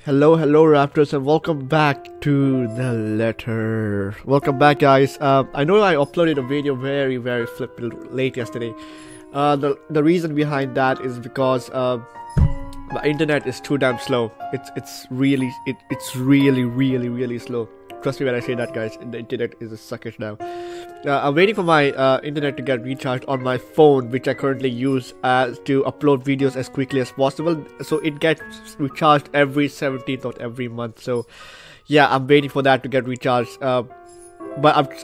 Hello Raptors, and welcome back to the letter. Welcome back, guys. I know I uploaded a video very flipping late yesterday. The reason behind that is because my internet is too damn slow. It's really slow. Trust me when I say that, guys. The internet is a suckish now. I'm waiting for my internet to get recharged on my phone, which I currently use to upload videos as quickly as possible. So it gets recharged every 17th of every month. So yeah, I'm waiting for that to get recharged. But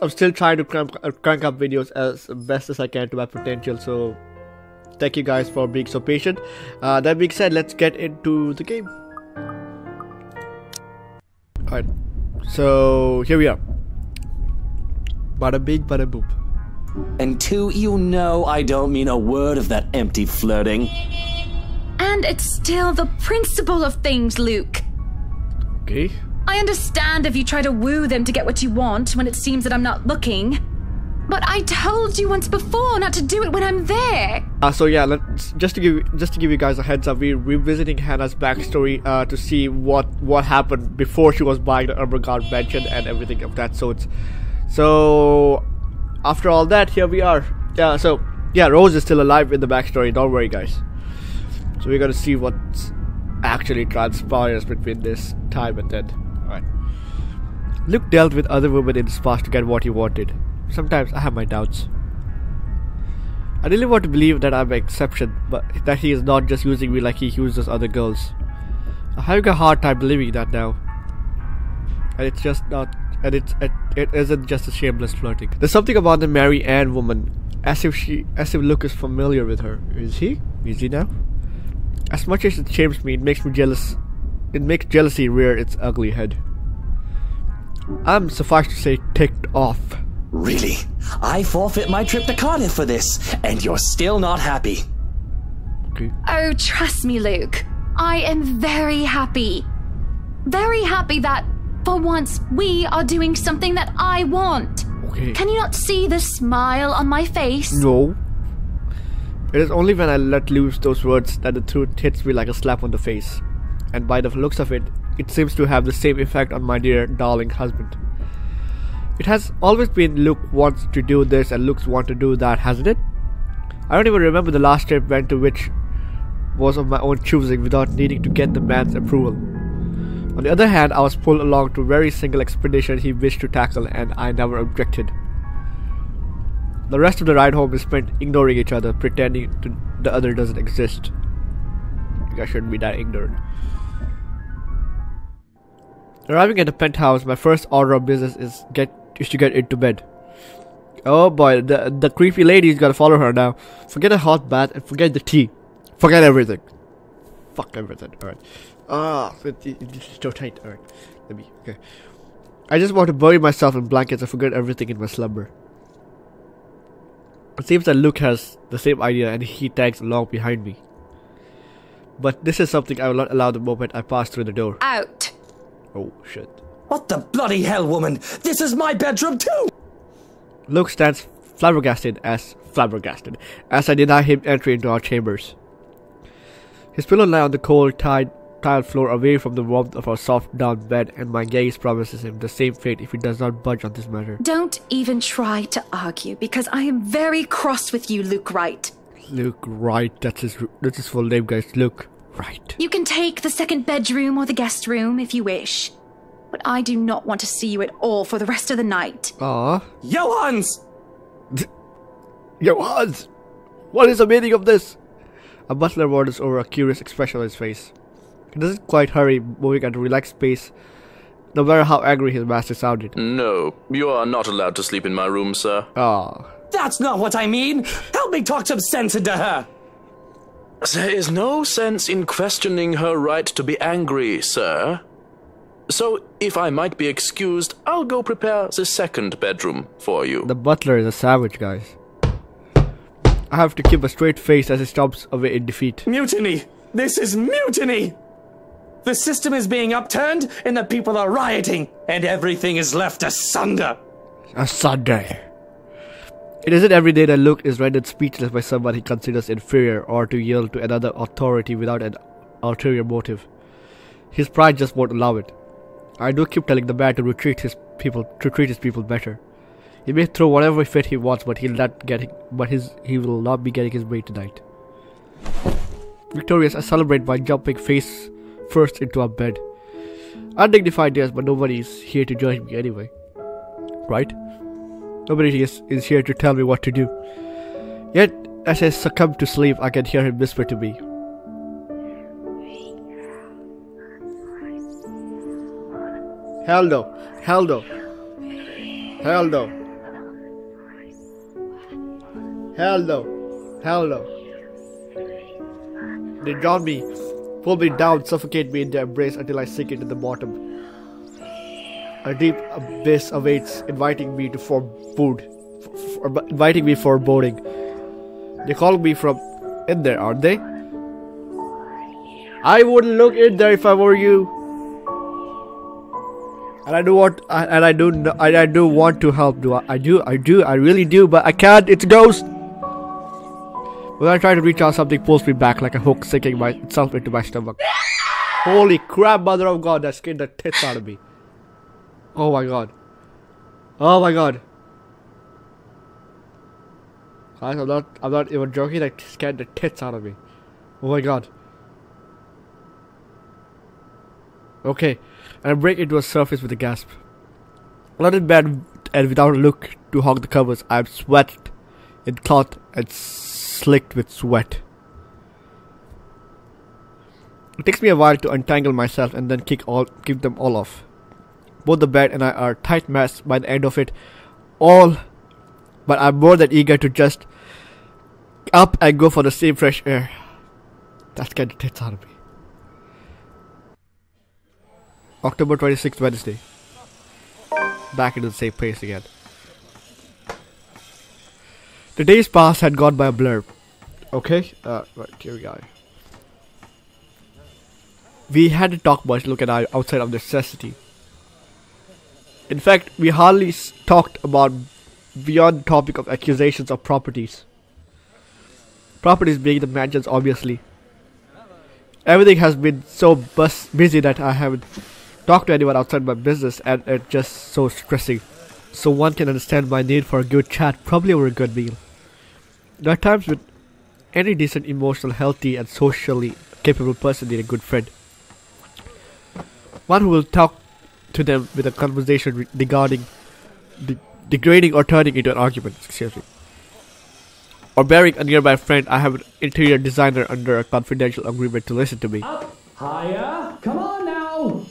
I'm still trying to crank up videos as best as I can to my potential. So thank you guys for being so patient. That being said, let's get into the game. Alright, so here we are. Bada bing, bada boop. And two, you know I don't mean a word of that empty flirting. And it's still the principle of things, Luke. Okay. I understand if you try to woo them to get what you want when it seems that I'm not looking. But I told you once before not to do it when I'm there. So yeah, let's just to give you guys a heads up, we're revisiting Hannah's backstory to see what happened before she was buying the Umbergard mansion and everything of that sort. So after all that, here we are. Yeah, so yeah, Rose is still alive in the backstory, don't worry guys. So we're gonna see what actually transpires between this time and then. Alright. Luke dealt with other women in his past to get what he wanted. Sometimes I have my doubts. I really want to believe that I'm an exception, but that he is not just using me like he uses other girls. I'm having a hard time believing that now. And it's just not. And it isn't just a shameless flirting. There's something about the Mary Ann woman, as if Luke is familiar with her. Is he? Is he now? As much as it shames me, it makes me jealous. It makes jealousy rear its ugly head. I'm, suffice to say, ticked off. Really? I forfeit my trip to Cardiff for this, and you're still not happy. Okay. Oh, trust me, Luke. I am very happy. Very happy that, for once, we are doing something that I want. Okay. Can you not see the smile on my face? No. It is only when I let loose those words that the truth hits me like a slap on the face. And by the looks of it, it seems to have the same effect on my dear, darling husband. It has always been Luke wants to do this and Luke's want to do that, hasn't it? I don't even remember the last trip went to which was of my own choosing without needing to get the man's approval. On the other hand, I was pulled along to a very single expedition he wished to tackle and I never objected. The rest of the ride home is spent ignoring each other, pretending the other doesn't exist. You guys shouldn't be that ignorant. Arriving at the penthouse, my first order of business is to get into bed. Oh boy, the creepy lady's gotta follow her now. Forget a hot bath and forget the tea. Forget everything. Fuck everything. Alright. It's so tight. Alright. Okay. I just want to bury myself in blankets and forget everything in my slumber. It seems that Luke has the same idea and he tags along behind me. But this is something I will not allow the moment I pass through the door. Out. Oh shit. What the bloody hell, woman? This is my bedroom too! Luke stands flabbergasted as I deny him entry into our chambers. His pillow lies on the cold, tiled floor away from the warmth of our soft down bed, and my gaze promises him the same fate if he does not budge on this matter. Don't even try to argue, because I am very cross with you, Luke Wright. Luke Wright, that's his full name, guys. Luke Wright. You can take the second bedroom or the guest room if you wish. But I do not want to see you at all for the rest of the night. Ah. Johans! Johans! What is the meaning of this? A butler wanders over a curious expression on his face. He doesn't quite hurry, moving at a relaxed pace, no matter how angry his master sounded. No, you are not allowed to sleep in my room, sir. Ah. That's not what I mean! Help me talk some sense into her! There is no sense in questioning her right to be angry, sir. So, if I might be excused, I'll go prepare the second bedroom for you. The butler is a savage, guys. I have to keep a straight face as he stomps away in defeat. Mutiny! This is mutiny! The system is being upturned, and the people are rioting, and everything is left asunder. Asunder. It isn't every day that Luke is rendered speechless by someone he considers inferior or to yield to another authority without an ulterior motive. His pride just won't allow it. I do keep telling the man to treat his people better. He may throw whatever fit he wants, but he will not be getting his way tonight. Victorious, I celebrate by jumping face first into our bed. Undignified, yes, but nobody is here to judge me anyway. Right? Nobody is here to tell me what to do. Yet, as I succumb to sleep, I can hear him whisper to me. Hell no. Hell no. Hell no. Hell no. Hell no. They drown me, pull me down, suffocate me in their embrace until I sink into the bottom. A deep abyss awaits, inviting me to form food, inviting me for boarding. They're calling me from in there, aren't they? I wouldn't look in there if I were you. And I do want to help. I really do, but I can't. It's a ghost. When I try to reach out, something pulls me back like a hook sinking itself into my stomach. Holy crap, mother of God, that scared the tits out of me. Oh my god. Oh my god. Guys, I'm not even joking, that scared the tits out of me. Oh my god. Okay, and I break into a surface with a gasp. Not in bed and without a look to hog the covers, I am sweated in cloth and slicked with sweat. It takes me a while to untangle myself and then kick them all off. Both the bed and I are tight mess by the end of it all, but I'm more than eager to just up and go for the same fresh air. That scared the tits out of me. October 26th, Wednesday. Back into the same place again. The days past had gone by a blur. Okay, right, here we go. We hadn't talked much look at outside of necessity. In fact, we hardly talked about beyond the topic of accusations of properties. Properties being the mansions, obviously. Everything has been so busy that I haven't talked to anyone outside my business, and it's just so stressing. So one can understand my need for a good chat, probably over a good meal. There are times when any decent, emotional, healthy, and socially capable person need a good friend. One who will talk to them with a conversation regarding degrading or turning into an argument. Excuse me. Or bearing a nearby friend, I have an interior designer under a confidential agreement to listen to me. Up, higher, come on now!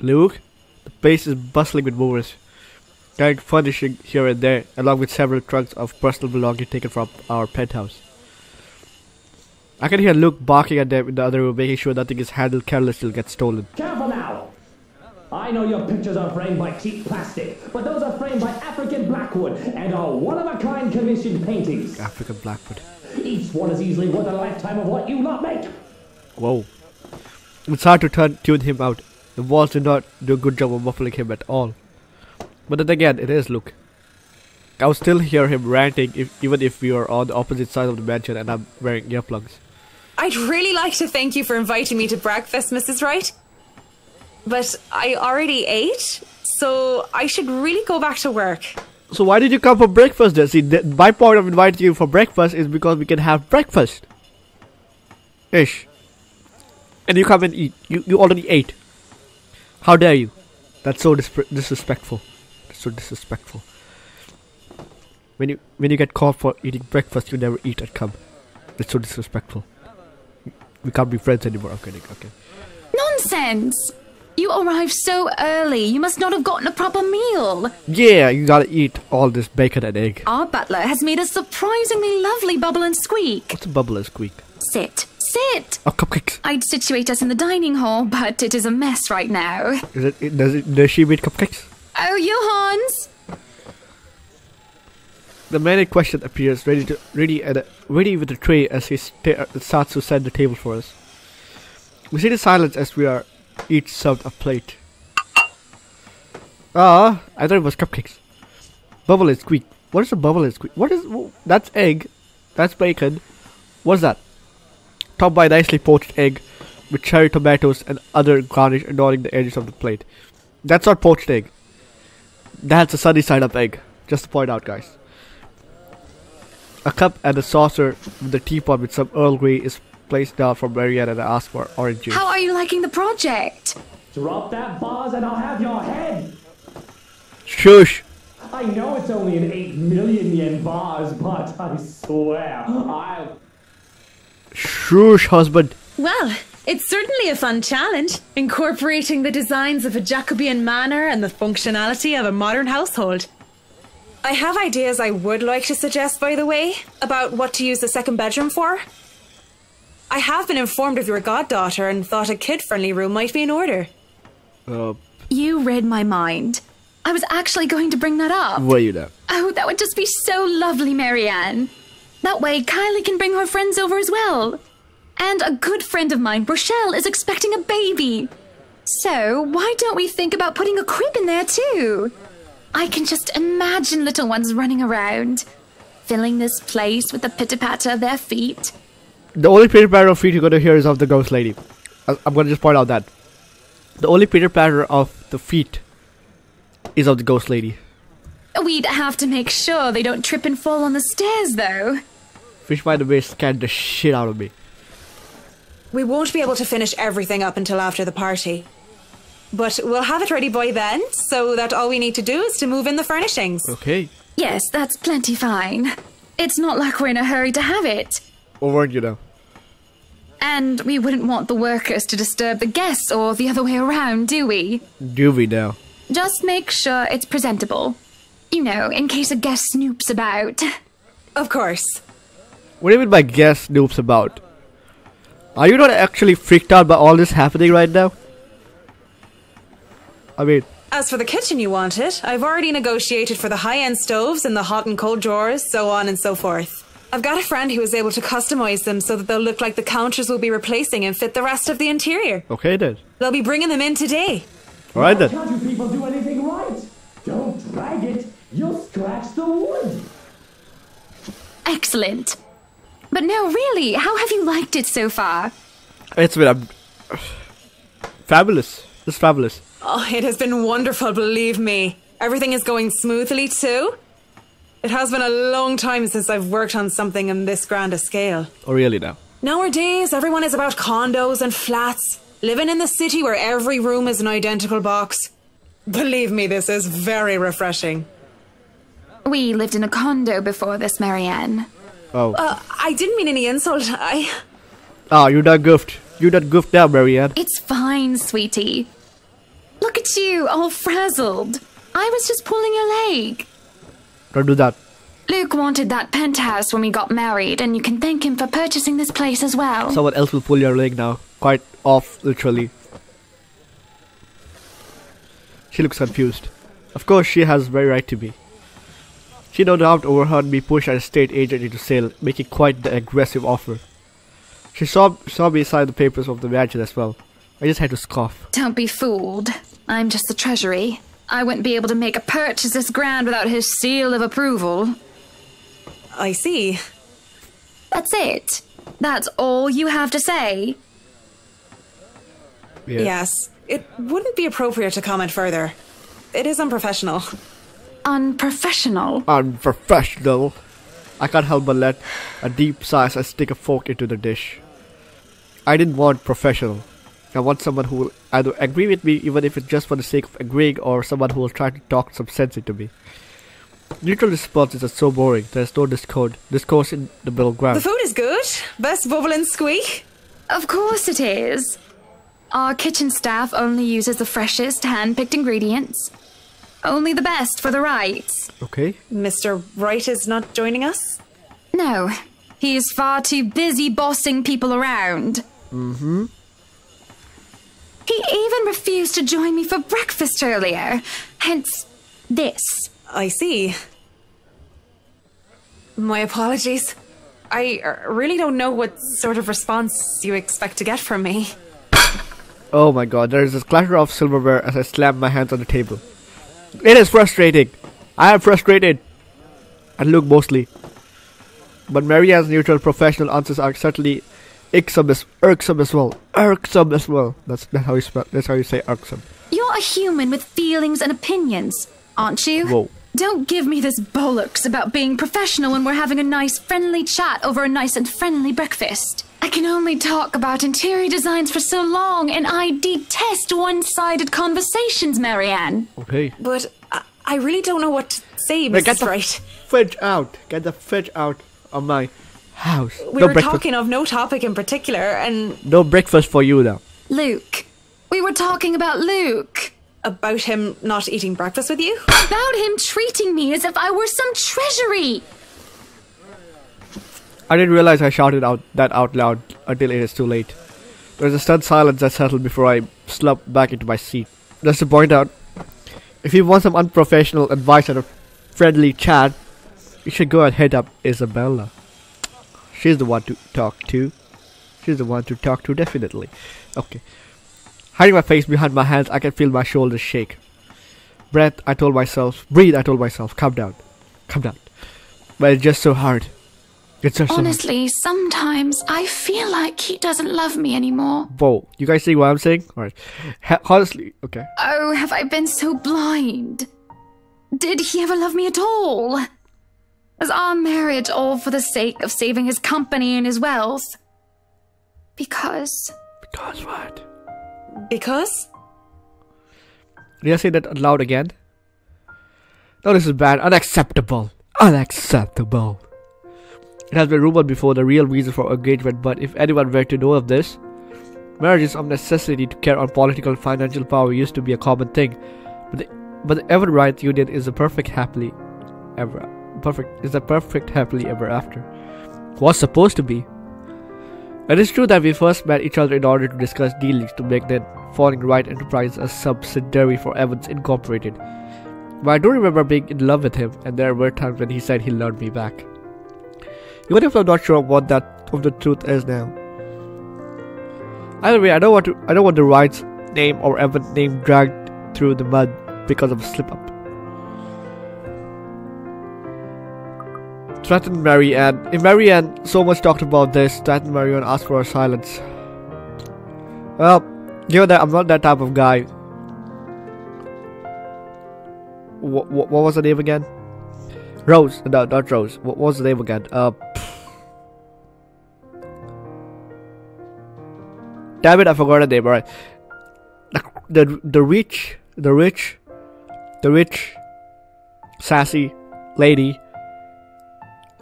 Luke, the place is bustling with movers, carrying furnishing here and there, along with several trunks of personal belongings taken from our penthouse. I can hear Luke barking at them in the other room, making sure nothing is handled carelessly will get stolen. Careful now! I know your pictures are framed by cheap plastic, but those are framed by African blackwood and are one-of-a-kind commissioned paintings. African blackwood. Each one is easily worth a lifetime of what you lot make. Whoa. It's hard to tune him out. The walls do not do a good job of muffling him at all. But then again, it is Luke. I will still hear him ranting even if we are on the opposite side of the mansion and I'm wearing earplugs. I'd really like to thank you for inviting me to breakfast, Mrs. Wright. But I already ate, so I should really go back to work. So why did you come for breakfast then? See, my point of inviting you for breakfast is because we can have breakfast. Ish. And you come and eat. You already ate. How dare you? That's so disrespectful. That's so disrespectful. When you get caught for eating breakfast, you never eat and come. That's so disrespectful. We can't be friends anymore. Okay. Nonsense! You arrived so early. You must not have gotten a proper meal. Yeah, you gotta eat all this bacon and egg. Our butler has made a surprisingly lovely bubble and squeak. What's a bubble and squeak? Sit. Oh, cupcakes. I'd situate us in the dining hall, but it is a mess right now. Does she make cupcakes? Oh, Johannes! The man in question appears ready with a tray as he starts to set the table for us. We sit in silence as we are each served a plate. I thought it was cupcakes. Bubble and squeak. What is a bubble and squeak? That's egg. That's bacon. What's that? Topped by nicely poached egg, with cherry tomatoes and other garnish adorning the edges of the plate. That's not poached egg. That's a sunny side up egg. Just to point out, guys. A cup and a saucer with a teapot with some Earl Grey is placed down for Marianne, and I ask for orange juice. How are you liking the project? Drop that vase and I'll have your head. Shush! I know it's only an 8 million yen vase, but I swear, I'll... Shush, husband. Well, it's certainly a fun challenge, incorporating the designs of a Jacobean manor and the functionality of a modern household. I have ideas I would like to suggest, by the way, about what to use the second bedroom for. I have been informed of your goddaughter and thought a kid-friendly room might be in order. You read my mind. I was actually going to bring that up. Were you there? Oh, that would just be so lovely, Marianne. That way, Kylie can bring her friends over as well. And a good friend of mine, Rochelle, is expecting a baby. So, why don't we think about putting a crib in there too? I can just imagine little ones running around, filling this place with the pitter-patter of their feet. The only pitter-patter of feet you're going to hear is of the ghost lady. I'm going to just point out that. The only pitter-patter of the feet is of the ghost lady. We'd have to make sure they don't trip and fall on the stairs, though. Fish by the way scared the shit out of me. We won't be able to finish everything up until after the party. But we'll have it ready by then, so that all we need to do is to move in the furnishings. Okay. Yes, that's plenty fine. It's not like we're in a hurry to have it. Or weren't you now? And we wouldn't want the workers to disturb the guests or the other way around, do we? Do we now? Just make sure it's presentable. You know, in case a guest snoops about. Of course. What do you mean by guest snoops about? Are you not actually freaked out by all this happening right now? I mean... As for the kitchen you wanted, I've already negotiated for the high-end stoves and the hot and cold drawers, so on and so forth. I've got a friend who was able to customize them so that they'll look like the counters we'll be replacing and fit the rest of the interior. Okay then. They'll be bringing them in today. Alright then. Can't you people do anything right? Don't drag it. You'll scratch the wood. Excellent. But no, really, how have you liked it so far? It's been fabulous. It's fabulous. Oh, it has been wonderful, believe me. Everything is going smoothly too. It has been a long time since I've worked on something on this grand a scale. Oh really now? Nowadays, everyone is about condos and flats, living in the city where every room is an identical box. Believe me, this is very refreshing. We lived in a condo before this, Marianne. Oh. I didn't mean any insult. Ah, you done goofed. You done goofed now, Marianne. It's fine, sweetie. Look at you, all frazzled. I was just pulling your leg. Don't do that. Luke wanted that penthouse when we got married, and you can thank him for purchasing this place as well. Someone else will pull your leg now. Quite off, literally. She looks confused. Of course, she has very right to be. She no doubt overheard me push an estate agent into sale, making quite the aggressive offer. She saw me sign the papers of the mansion as well. I just had to scoff. Don't be fooled. I'm just the treasury. I wouldn't be able to make a purchase this grand without his seal of approval. I see. That's it. That's all you have to say. Yeah. Yes. It wouldn't be appropriate to comment further. It is unprofessional. Unprofessional? Unprofessional. I can't help but let a deep sigh as I stick a fork into the dish. I didn't want professional. I want someone who will either agree with me, even if it's just for the sake of agreeing, or someone who will try to talk some sense into me. Neutral responses are so boring. There's no discourse in the middle ground. The food is good. Best bubble and squeak. Of course it is. Our kitchen staff only uses the freshest hand-picked ingredients. Only the best for the Wrights. Okay. Mr. Wright is not joining us? No, he is far too busy bossing people around. Mm-hmm. He even refused to join me for breakfast earlier. Hence, this. I see. My apologies. I really don't know what sort of response you expect to get from me. Oh my god, there is a clatter of silverware as I slam my hands on the table. It is frustrating. I am frustrated. And Luke mostly. But Marianne's neutral professional answers are certainly irksome as well. Irksome as well. That's how you spell. That's how you say irksome. You're a human with feelings and opinions, aren't you? Whoa. Don't give me this bollocks about being professional when we're having a nice friendly chat over a nice and friendly breakfast. I can only talk about interior designs for so long, and I detest one-sided conversations, Marianne. Okay. But I really don't know what to say, Get Mrs. the Wright. fridge out. Get the fridge out of my house. We were talking of no topic in particular, and No breakfast for you now. Luke. We were talking about Luke. about him not eating breakfast with you. About him treating me as if I were some treasury. I didn't realize I shouted that out loud until it is too late. There's a stunned silence that settled before I slumped back into my seat. Just to point out, if you want some unprofessional advice and a friendly chat, you should go and hit up Isabella. She's the one to talk to. She's the one to talk to, definitely. Okay. Hiding my face behind my hands, I can feel my shoulders shake. Breathe, I told myself. Calm down. Calm down. But it's just so hard. It's just Honestly, sometimes I feel like he doesn't love me anymore. Whoa, you guys see what I'm saying? Alright. Honestly, okay. Oh, have I been so blind? Did he ever love me at all? Was our marriage all for the sake of saving his company and his wealth? Because... Because what? Because? Did I say that loud again? No, this is bad. Unacceptable. Unacceptable. It has been rumored before the real reason for engagement, but if anyone were to know of this, marriages of necessity to carry on political and financial power used to be a common thing. But the ever-right union is a perfect happily ever after. Was supposed to be. It is true that we first met each other in order to discuss dealings to make that Falling Right Enterprise a subsidiary for Evans Incorporated. But I do remember being in love with him, and there were times when he said he loved me back. Even if I'm not sure what that of the truth is now. Either way, I don't want the Wright's name or Evans' name dragged through the mud because of a slip-up. Threatened Marianne. If Marianne so much talked about this, threatened Marianne asked for her silence. Well, given that I'm not that type of guy. What was the name again? Rose. No, not Rose. What was the name again? Damn it, I forgot the name. Alright. The rich, sassy lady.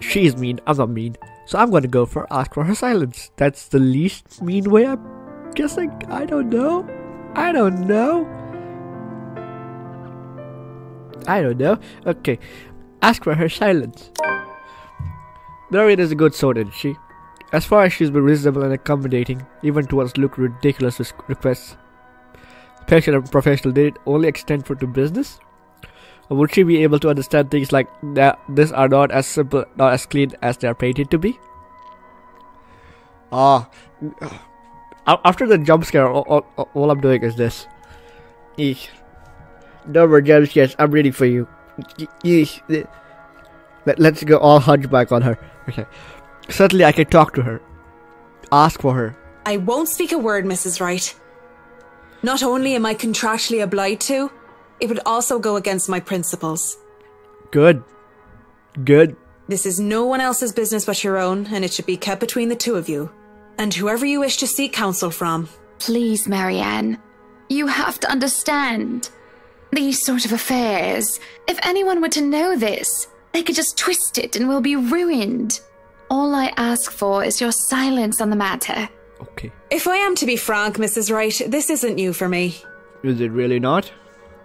She's mean. I'm not mean. So I'm gonna go for ask for her silence. That's the least mean way, I'm guessing. I don't know. Okay. Ask for her silence. Marianne is a good sort, isn't she? As far as she's been reasonable and accommodating, even towards Luke's ridiculous requests. Patient and professional, did it only extend to business? Or would she be able to understand things like that this are not as simple, not as clean as they are painted to be? After the jump scare, all I'm doing is this. No more jump scares, I'm ready for you. Let's go all hunchback on her. Okay. Certainly I can talk to her. Ask for her. I won't speak a word, Mrs. Wright. Not only am I contractually obliged to, it would also go against my principles. Good. This is no one else's business but your own, and it should be kept between the two of you. And whoever you wish to seek counsel from. Please, Marianne. You have to understand. These sort of affairs, if anyone were to know this, they could just twist it and we'll be ruined. All I ask for is your silence on the matter. Okay. If I am to be frank, Mrs. Wright, this isn't new for me. Is it really not?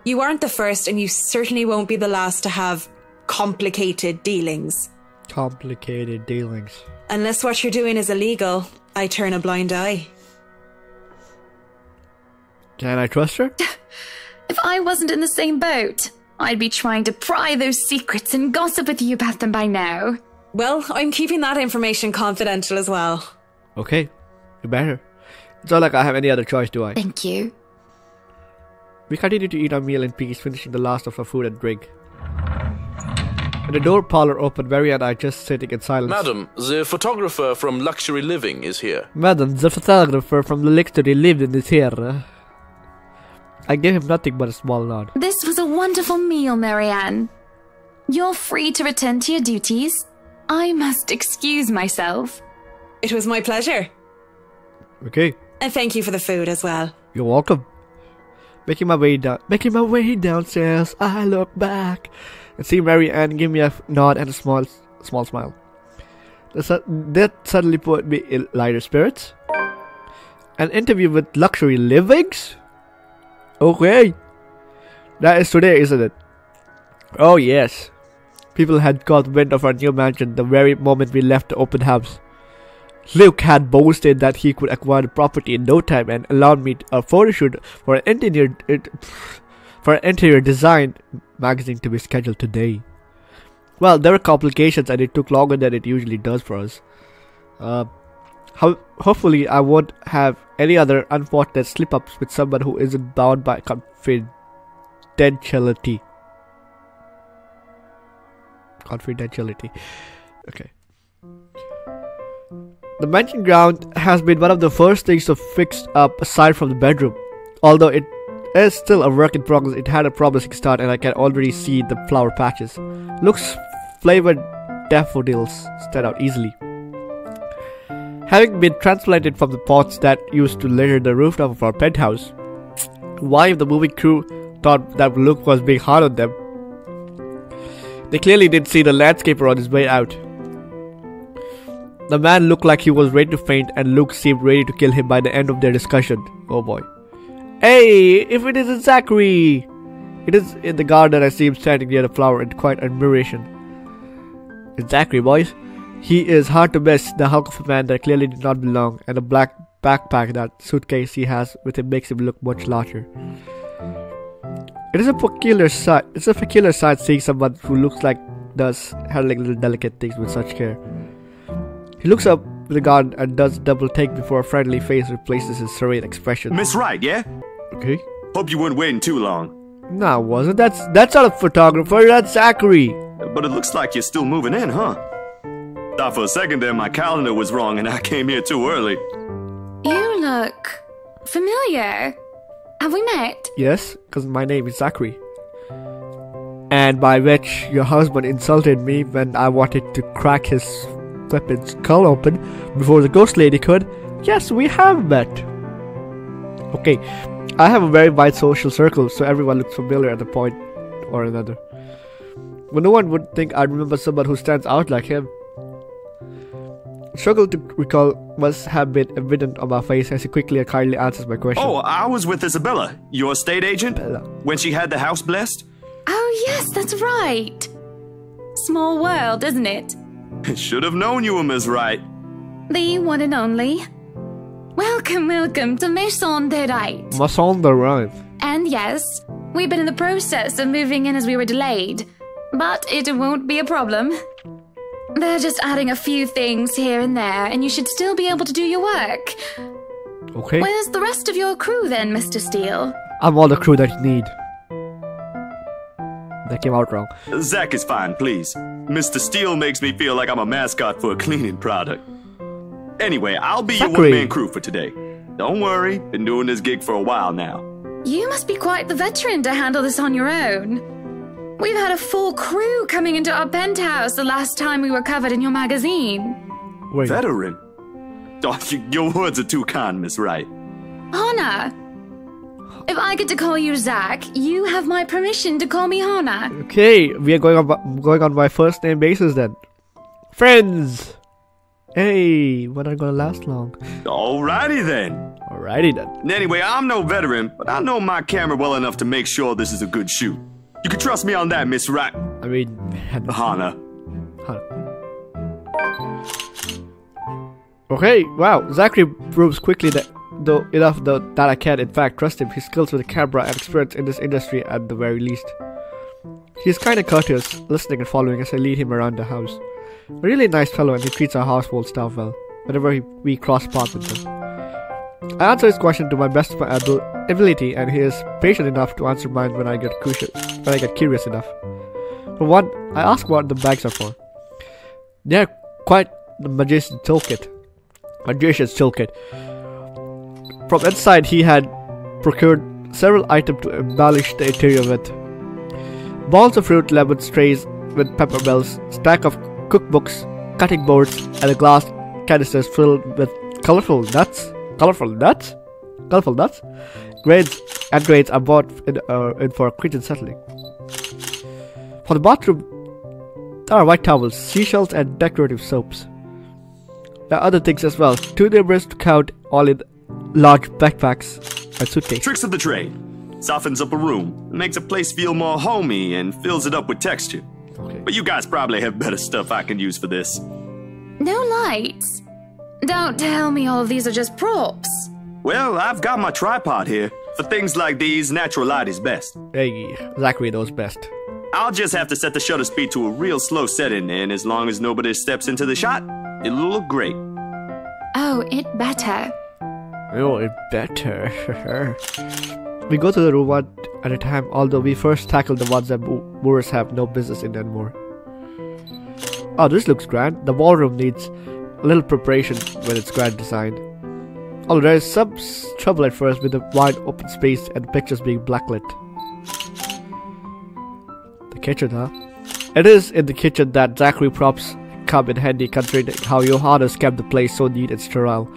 You aren't the first, and you certainly won't be the last to have complicated dealings. Complicated dealings. Unless what you're doing is illegal, I turn a blind eye. Can I trust her? If I wasn't in the same boat, I'd be trying to pry those secrets and gossip with you about them by now. Well, I'm keeping that information confidential as well. Okay, you better. It's not like I have any other choice, do I? Thank you. We continued to eat our meal in peace, finishing the last of our food and drink. The door parlor opened. Mary and I just sitting in silence. Madam, the photographer from Luxury Living is here. Madam, the photographer from the Luxury Living is here. I gave him nothing but a small nod. This was a wonderful meal, Marianne. You're free to return to your duties. I must excuse myself. It was my pleasure. Okay. And thank you for the food as well. You're welcome. Making my way downstairs, I look back and see Mary Ann give me a nod and a small smile. That suddenly put me in lighter spirits. An interview with Luxury Livings? Okay. That is today, isn't it? Oh yes. People had got wind of our new mansion the very moment we left the open house. Luke had boasted that he could acquire the property in no time and allowed me a photo shoot for an interior design magazine to be scheduled today. Well, there were complications and it took longer than it usually does for us. Hopefully I won't have any other unfortunate slip-ups with someone who isn't bound by confidentiality. Okay. The mansion ground has been one of the first things to fix up aside from the bedroom. Although it is still a work in progress, it had a promising start and I can already see the flower patches. Luke's flavored daffodils stand out easily. Having been transplanted from the pots that used to litter the rooftop of our penthouse, why if the movie crew thought that Luke was being hard on them? They clearly didn't see the landscaper on his way out. The man looked like he was ready to faint and Luke seemed ready to kill him by the end of their discussion. Oh boy. Hey, if it isn't Zachary! It is in the garden. I see him standing near the flower in quiet admiration. It's Zachary, boys. He is hard to miss, the hulk of a man that clearly did not belong, and the black backpack, that suitcase he has with him makes him look much larger. It is a peculiar sight. It's a peculiar sight seeing someone who looks like does handling little delicate things with such care. He looks up the garden and does double take before a friendly face replaces his serene expression. Miss Wright, yeah? Okay. Hope you weren't waiting too long. No, wasn't. That's not a photographer. That's Zachary. But it looks like you're still moving in, huh? Thought for a second there my calendar was wrong and I came here too early. You look familiar. Have we met? Yes, because my name is Zachary. And by which your husband insulted me when I wanted to crack his flippin' skull open before the ghost lady could. Yes, we have met. Okay, I have a very wide social circle, so everyone looks familiar at a point or another. But no one would think I'd remember someone who stands out like him. Struggle to recall must have been evident on my face as he quickly and kindly answers my question. Oh, I was with Isabella, your estate agent, when she had the house blessed. Oh yes, that's right. Small world, isn't it? Should have known you were Miss Wright. The one and only. Welcome to Maison de Wright. Maison de Wright. And yes, we've been in the process of moving in as we were delayed, but it won't be a problem. They're just adding a few things here and there, and you should still be able to do your work. Okay. Where's the rest of your crew then, Mr. Steele? I'm all the crew that you need. That came out wrong. Zach is fine, please. Mr. Steele makes me feel like I'm a mascot for a cleaning product. Anyway, I'll be your one-man crew for today. Don't worry, been doing this gig for a while now. You must be quite the veteran to handle this on your own. We've had a full crew coming into our penthouse the last time we were covered in your magazine. Wait. Veteran? Oh, your words are too kind, Miss Wright. Hannah. If I get to call you Zach, you have my permission to call me Hannah. Okay, we are going on my first name basis then. Friends! Hey, we're not gonna last long. Alrighty then. Alrighty then. Anyway, I'm no veteran, but I know my camera well enough to make sure this is a good shoot. You can trust me on that, Miss Wright. I mean, Hannah. Okay, wow. Zachary proves quickly that that I can in fact trust him. His skills with the camera and experience in this industry at the very least. He's kinda courteous, listening and following as I lead him around the house. A really nice fellow, and he treats our household staff well, whenever we cross paths with him. I answer his question to my best of my ability, and he is patient enough to answer mine when I get curious enough. For one, I asked what the bags are for. They are quite the magician's toolkit. From inside, he had procured several items to embellish the interior with. Balls of fruit, lemon trays with pepper bells, stack of cookbooks, cutting boards, and a glass canisters filled with colorful nuts. Grains are bought in for kitchen settling. For the bathroom, there are white towels, seashells, and decorative soaps. There are other things as well, too numerous to count, all in large backpacks and suitcases. Tricks of the trade. Softens up a room, makes a place feel more homey, and fills it up with texture. Okay. But you guys probably have better stuff I can use for this. No lights. Don't tell me all of these are just props. Well, I've got my tripod here. For things like these, natural light is best. Hey, Zachary knows best. I'll just have to set the shutter speed to a real slow setting, and as long as nobody steps into the shot, it'll look great. Oh, it better. Oh, it better. We go to the room one at a time, although we first tackle the ones that movers have no business in anymore. Oh, this looks grand. The ballroom needs a little preparation with its grand design. Although there is some trouble at first with the wide open space and pictures being blacklit. The kitchen, huh? It is in the kitchen that Zachary props come in handy, considering how Johannes kept the place so neat and sterile.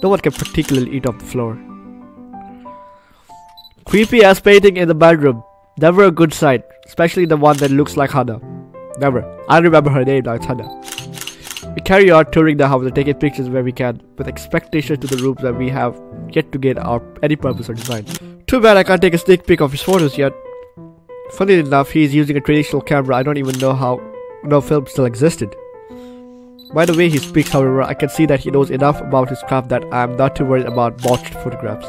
No one can particularly eat off the floor. Creepy ass painting in the bedroom. Never a good sight, especially the one that looks like Hannah. Never. I remember her name now, it's Hannah. We carry on touring the house and taking pictures where we can, with expectation to the rooms that we have yet to get any purpose or design. Too bad I can't take a sneak peek of his photos yet. Funny enough, he's using a traditional camera. I don't even know how no film still existed. By the way he speaks, however, I can see that he knows enough about his craft that I am not too worried about botched photographs.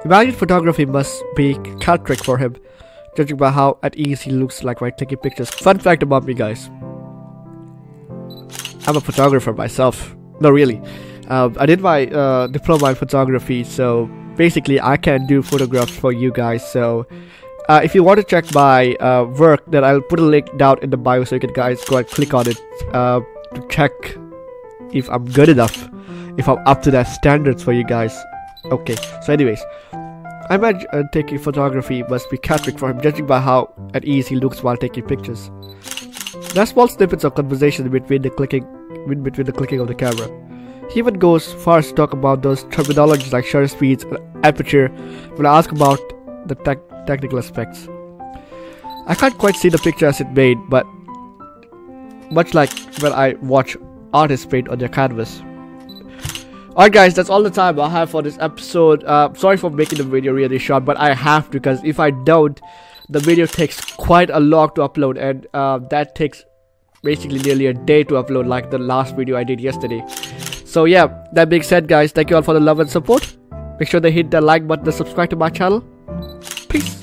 Imagine photography must be a cat trick for him, judging by how at ease he looks like while taking pictures. Fun fact about me, guys. I'm a photographer myself. No, really. I did my diploma in photography, so basically I can do photographs for you guys. So if you want to check my work, then I'll put a link down in the bio so you can guys go and click on it to check if I'm good enough, if I'm up to that standards for you guys. Okay, so anyways, I imagine taking photography must be cat trick for him, judging by how at ease he looks while taking pictures. There are small snippets of conversation between the clicking of the camera. He even goes far as to talk about those terminologies like shutter speeds and aperture when I ask about the technical aspects. I can't quite see the picture as it made, but much like when I watch artists paint on their canvas. Alright guys, that's all the time I have for this episode. Sorry for making the video really short, but I have to, because if I don't, the video takes quite a long to upload, and that takes basically nearly a day to upload, like the last video I did yesterday. So yeah, that being said guys, thank you all for the love and support. Make sure to hit the like button and subscribe to my channel. Peace.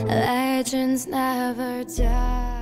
Legends never die.